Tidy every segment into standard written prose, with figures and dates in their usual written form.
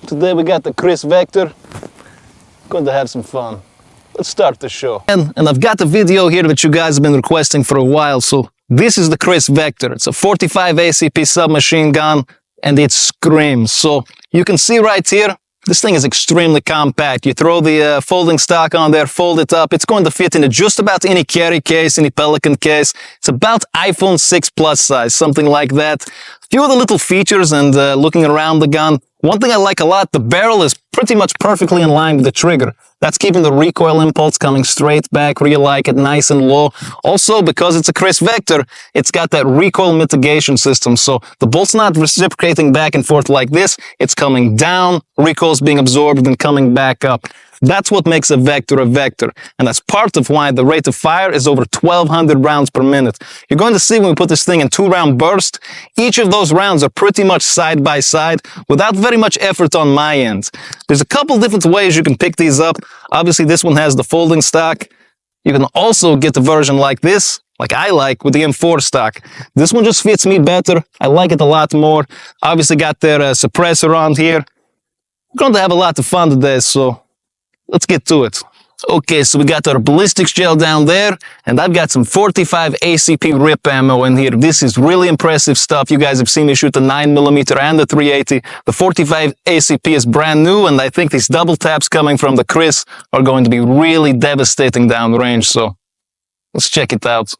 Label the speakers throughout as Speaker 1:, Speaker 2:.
Speaker 1: Today we got the KRISS Vector. Going to have some fun. Let's start the show. And I've got a video here that you guys have been requesting for a while. So this is the KRISS Vector. It's a 45 ACP submachine gun and it screams. So you can see right here, this thing is extremely compact. You throw the folding stock on there, fold it up. It's going to fit into just about any carry case, any Pelican case. It's about iPhone 6 Plus size, something like that. A few of the little features and looking around the gun. One thing I like a lot, the barrel is pretty much perfectly in line with the trigger. That's keeping the recoil impulse coming straight back where you like it, nice and low. Also, because it's a KRISS Vector, it's got that recoil mitigation system. So the bolt's not reciprocating back and forth like this. It's coming down, recoil's being absorbed and coming back up. That's what makes a Vector, and that's part of why the rate of fire is over 1,200 rounds per minute. You're going to see when we put this thing in 2-round bursts, each of those rounds are pretty much side by side without very much effort on my end. There's a couple different ways you can pick these up. Obviously, this one has the folding stock. You can also get the version like this, like I like, with the M4 stock. This one just fits me better. I like it a lot more. Obviously got their suppressor on here. We're going to have a lot of fun today, so let's get to it. Okay, so we got our ballistics gel down there, and I've got some 45 ACP RIP ammo in here. This is really impressive stuff. You guys have seen me shoot the 9mm and the 380. The 45 ACP is brand new, and I think these double taps coming from the KRISS are going to be really devastating downrange, so let's check it out.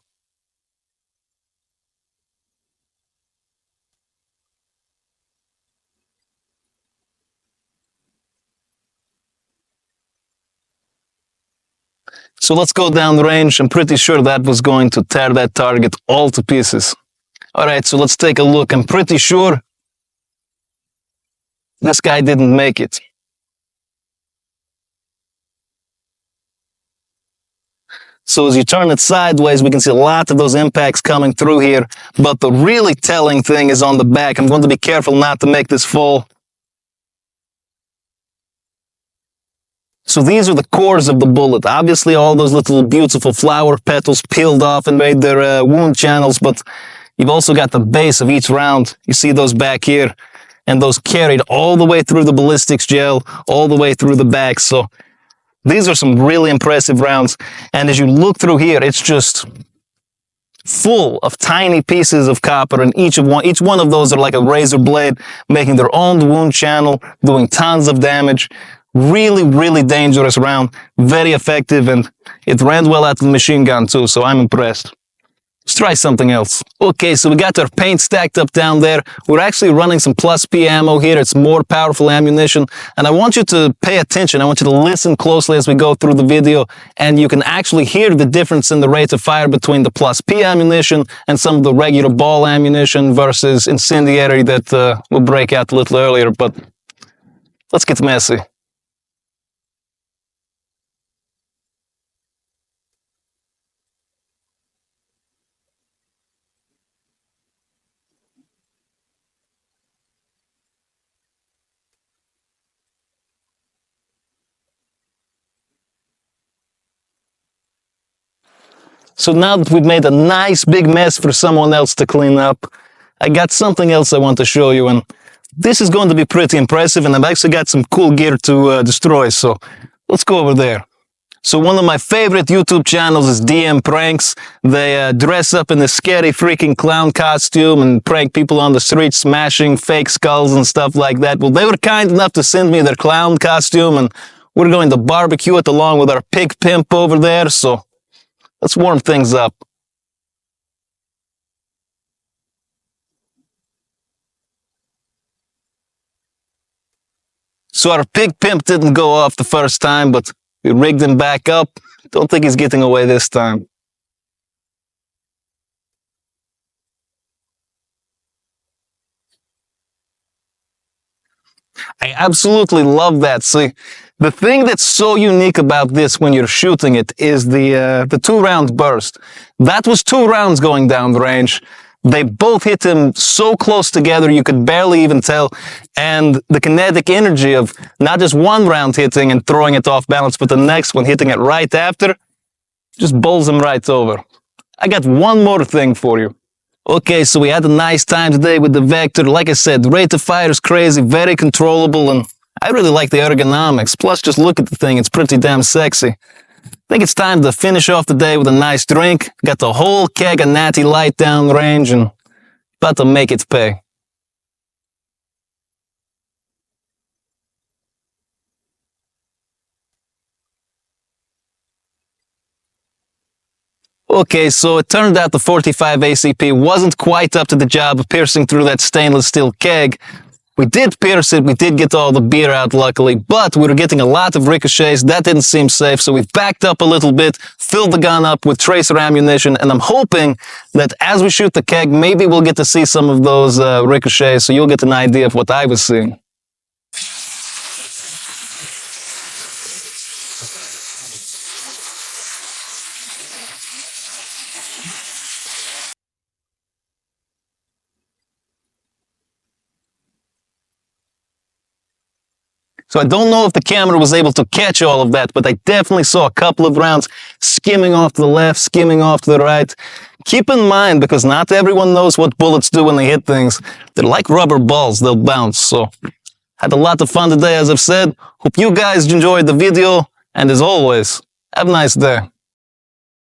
Speaker 1: So let's go down the range. I'm pretty sure that was going to tear that target all to pieces. All right, so let's take a look. I'm pretty sure this guy didn't make it. So as you turn it sideways, we can see a lot of those impacts coming through here. But the really telling thing is on the back. I'm going to be careful not to make this fall. So these are the cores of the bullet. Obviously, all those little beautiful flower petals peeled off and made their wound channels, but you've also got the base of each round. You see those back here, and those carried all the way through the ballistics gel, all the way through the back. So these are some really impressive rounds. And as you look through here, it's just full of tiny pieces of copper, and each one of those are like a razor blade, making their own wound channel, doing tons of damage. Really, really dangerous round, very effective, and it ran well out of the machine gun too, so I'm impressed. Let's try something else. Okay, so we got our paint stacked up down there. We're actually running some Plus P ammo here. It's more powerful ammunition, and I want you to pay attention. I want you to listen closely as we go through the video, and you can actually hear the difference in the rate of fire between the Plus P ammunition and some of the regular ball ammunition versus incendiary that will break out a little earlier, but let's get messy. So now that we've made a nice big mess for someone else to clean up, I got something else I want to show you, and this is going to be pretty impressive, and I've actually got some cool gear to destroy, so let's go over there. So one of my favorite YouTube channels is DM Pranks. They dress up in a scary freaking clown costume and prank people on the street, smashing fake skulls and stuff like that. Well, they were kind enough to send me their clown costume, and we're going to barbecue it along with our pig pimp over there, so let's warm things up. So our pig pimp didn't go off the first time, but we rigged him back up. Don't think he's getting away this time. I absolutely love that. See, the thing that's so unique about this when you're shooting it is the 2-round burst. That was 2 rounds going down the range. They both hit him so close together you could barely even tell. And the kinetic energy of not just 1 round hitting and throwing it off balance, but the next one hitting it right after, just bowls him right over. I got one more thing for you. Okay, so we had a nice time today with the Vector. Like I said, the rate of fire is crazy, very controllable, and I really like the ergonomics. Plus, just look at the thing, it's pretty damn sexy. I think it's time to finish off the day with a nice drink. Got the whole keg of Natty Light down range and about to make it pay. Okay, so it turned out the 45 ACP wasn't quite up to the job of piercing through that stainless steel keg. We did pierce it, we did get all the beer out luckily, but we were getting a lot of ricochets. That didn't seem safe, so we've backed up a little bit, filled the gun up with tracer ammunition, and I'm hoping that as we shoot the keg, maybe we'll get to see some of those ricochets, so you'll get an idea of what I was seeing. So I don't know if the camera was able to catch all of that, but I definitely saw a couple of rounds skimming off to the left, skimming off to the right. Keep in mind, because not everyone knows what bullets do when they hit things. They're like rubber balls, they'll bounce. So had a lot of fun today, as I've said. Hope you guys enjoyed the video, and as always, have a nice day.